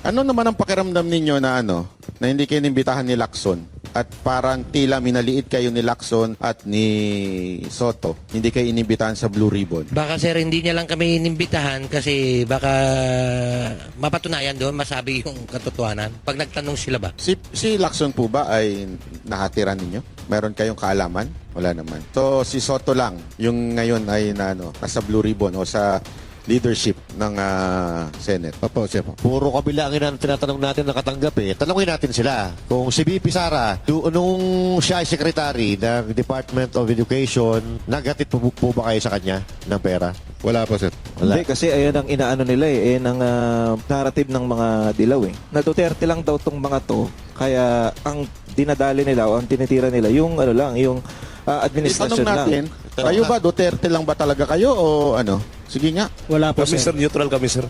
Ano naman ang pakiramdam ninyo na na hindi kayo inimbitahan ni Lacson at parang tila minaliit kayo ni Lacson at ni Soto, hindi kayo inimbitahan sa Blue Ribbon? Baka sir, hindi niya lang kami inimbitahan kasi baka mapatunayan doon, masabi yung katotohanan. Pag nagtanong sila ba? Si Lacson po ba ay nakatira ninyo? Meron kayong kaalaman? Wala naman. So si Soto lang yung ngayon ay nasa Blue Ribbon o sa leadership ng Senate. Opo, Chef. Puro kabilangin ang tinatanong natin nakatanggap eh. Tanungin natin sila. Kung si VP Sara, nung siya ay secretary ng Department of Education, naghatid po ba kayo sa kanya ng pera? Wala po, sir. Wala. Hindi, kasi ayan ang inaano nila ng narrative ng mga dilaw eh. Na Duterte lang daw tong mga to, kaya ang dinadali nila o ang tinitira nila, yung yung administrasyon Itanong natin, lang. kayo ba Duterte lang ba talaga kayo o ano? Sige nga. Wala po, Kami sir. sir, neutral kami sir.